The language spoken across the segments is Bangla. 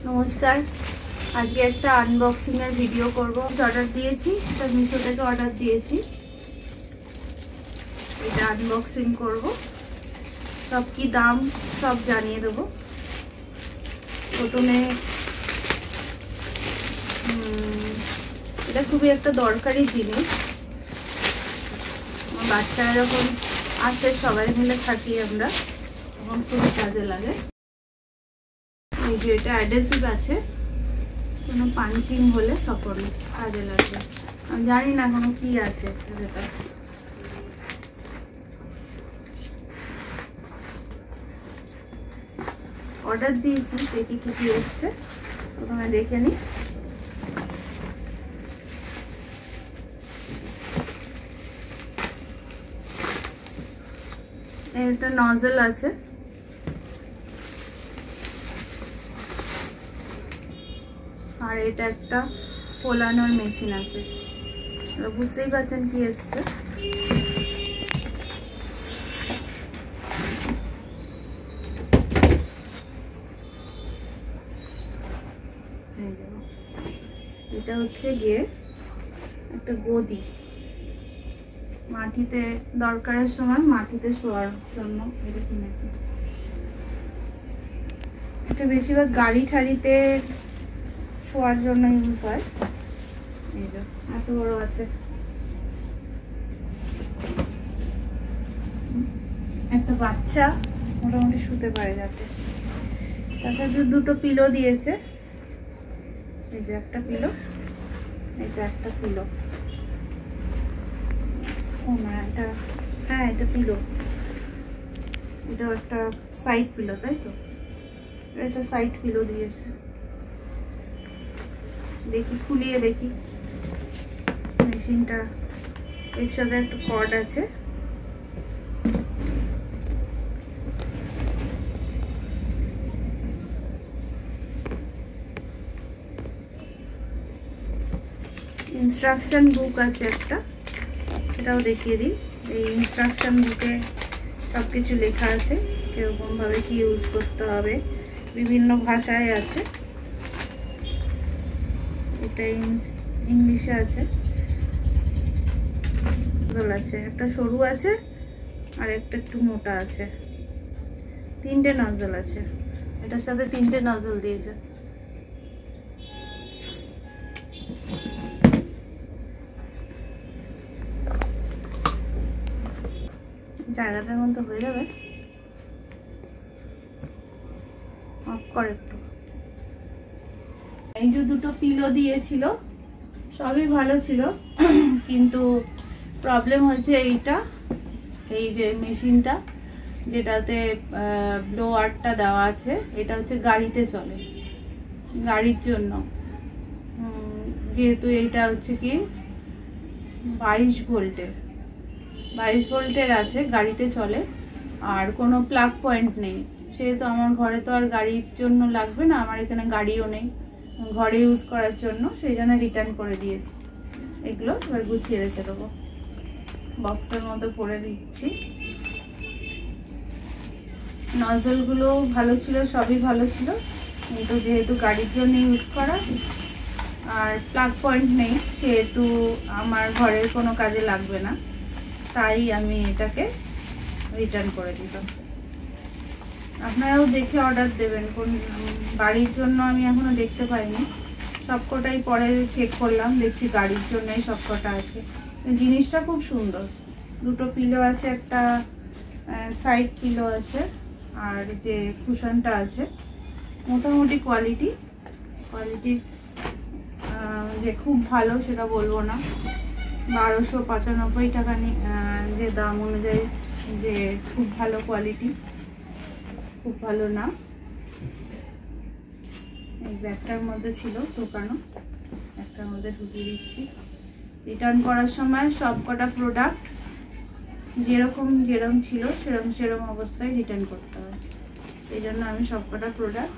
নমস্কার, আজকে একটা আনবক্সিং এর ভিডিও করব। অর্ডার দিয়েছি, এটা মিশো থেকে অর্ডার দিয়েছি। এটা আনবক্সিং করব, সব কি দাম সব জানিয়ে দেব। প্রথমে এটা খুবই একটা দরকারি জিনিস। আমার বাচ্চারা যখন আসে, সবাই মিলে থাকি আমরা, তখন খুবই কাজে লাগে। এই যে এটা অ্যাডহেসিভ আছে, কোনো পাঞ্চিং হলে তখন কাজে লাগবে। আমি জানি না কোনো কি আছে এটা। অর্ডার দিয়েছি, দেখি কি কি এসছে, প্রথমে দেখে নিই। এটা নজল আছে, আর এটা একটা ফোলানোর মেশিন আছে। বুঝতেই পারছেন কি এসছে। এটা হচ্ছে গিয়ে একটা গদি, মাটিতে দরকারের সময় মাটিতে শোয়ার জন্য এটা কিনেছি। এটা বেশিরভাগ গাড়ি ঠাড়িতে শোয়ার জন্য ইউজ হয়। এই যে এত বড় আছে, একটা বাচ্চা মোটামুটি শুতে পারে যাতে। তার সাথে দুটো পিলো দিয়েছে। এই যে একটা পিলো, এটা একটা পিলো। ও না, এটা হ্যাঁ এটা পিলো, এটা একটা সাইড পিলো, তাই তো? এটা সাইড পিলো দিয়েছে। দেখি খুলিয়ে দেখি মেশিনটা। এর সাথে একটা কর্ড আছে। ইনস্ট্রাকশন বুক আছে একটা, এটাও দেখিয়ে দিই। এই ইনস্ট্রাকশন বুকে সব কিছু লেখা আছে, কিরকমভাবে কি ইউজ করতে হবে, বিভিন্ন ভাষায় আছে। এটা ইংলিশে আছে। নজল আছে, একটা সরু আছে আর একটা একটু মোটা আছে। তিনটে নজল আছে, এটার সাথে তিনটে নজল দিয়েছে। জায়গাটার মধ্যে হয়ে যাবে, অফ কর একটু। এই যে দুটো পিলো দিয়েছিল, সবই ভালো ছিল, কিন্তু প্রবলেম হচ্ছে এইটা, এই যে মেশিনটা যেটাতে ব্লোয়ারটা দেওয়া আছে, এটা হচ্ছে গাড়িতে চলে, গাড়ির জন্য। যেহেতু এইটা হচ্ছে কি 22 ভোল্টের আছে, গাড়িতে চলে, আর কোনো প্লাগ পয়েন্ট নেই। সেহেতু আমার ঘরে তো আর গাড়ির জন্য লাগবে না, আমার এখানে গাড়িও নেই ঘরে ইউজ করার জন্য, সেই জন্য রিটার্ন করে দিয়েছি। এগুলো এবার গুছিয়ে রেখে দেবো, বক্সের মধ্যে পরে দিচ্ছি। নজলগুলো ভালো ছিল, সবই ভালো ছিল, কিন্তু যেহেতু গাড়ির জন্য ইউজ করা আর প্লাগ পয়েন্ট নেই, সেহেতু আমার ঘরের কোনো কাজে লাগবে না, তাই আমি এটাকে রিটার্ন করে দিলাম। আপনারাও দেখে অর্ডার দেবেন। কোন গাড়ির জন্য আমি এখনো দেখতে পাইনি, সবকটাই পরে চেক করলাম, দেখছি গাড়ির জন্যই সবকটা আছে। জিনিসটা খুব সুন্দর। দুটো পিলো আছে, একটা সাইড পিলো আছে, আর যে কুশনটা আছে মোটামুটি কোয়ালিটি যে খুব ভালো সেটা বলবো না। 1295 টাকা যে দাম অনুযায়ী যে খুব ভালো কোয়ালিটি, খুব ভালো না। এই ব্যাগটার মধ্যে ছিল ঢোকানো, একটার মধ্যে ঢুকিয়ে দিচ্ছি। রিটার্ন করার সময় সব কটা প্রোডাক্ট যেরকম ছিল সেরকম অবস্থায় রিটার্ন করতে হয়। এই জন্য আমি সব কটা প্রোডাক্ট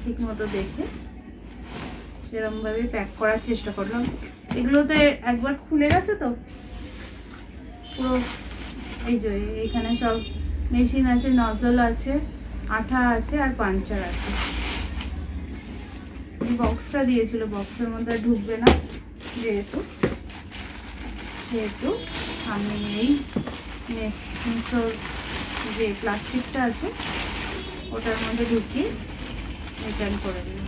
ঠিক মতো দেখে সেরকমভাবে প্যাক করার চেষ্টা করলাম। এগুলোতে একবার খুলে গেছে তো পুরো। এই যে এখানে সব মেশিন আছে, নজল আছে, আঠা আছে আর পাঞ্চার আছে। যে বক্সটা দিয়েছিল বক্সের মধ্যে ঢুকবে না, যেহেতু আমি এই মিশোর যে প্লাস্টিকটা আছে ওটার মধ্যে ঢুকিয়ে রিটার্ন করে দিই।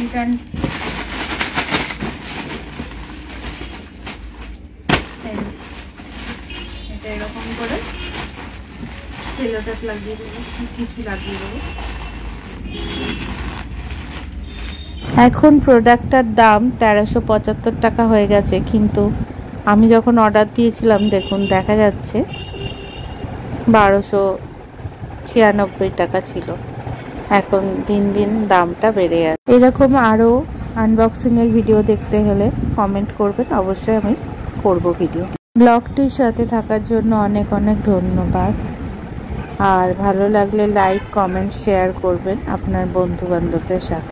রিটার্ন এটা এরকম করে সেলোটেপ লাগিয়ে দেবো, কিছু লাগিয়ে দেবো। এখন প্রোডাক্টটার দাম 1375 টাকা হয়ে গেছে, কিন্তু আমি যখন অর্ডার দিয়েছিলাম দেখুন দেখা যাচ্ছে 1296 টাকা ছিল। এখন দিন দিন দামটা বেড়ে যাচ্ছে। এরকম আরও আনবক্সিংয়ের ভিডিও দেখতে হলে কমেন্ট করবেন, অবশ্যই আমি করব ভিডিও। ব্লগটির সাথে থাকার জন্য অনেক অনেক ধন্যবাদ। আর ভালো লাগলে লাইক, কমেন্ট, শেয়ার করবেন আপনার বন্ধু বান্ধবদের সাথে।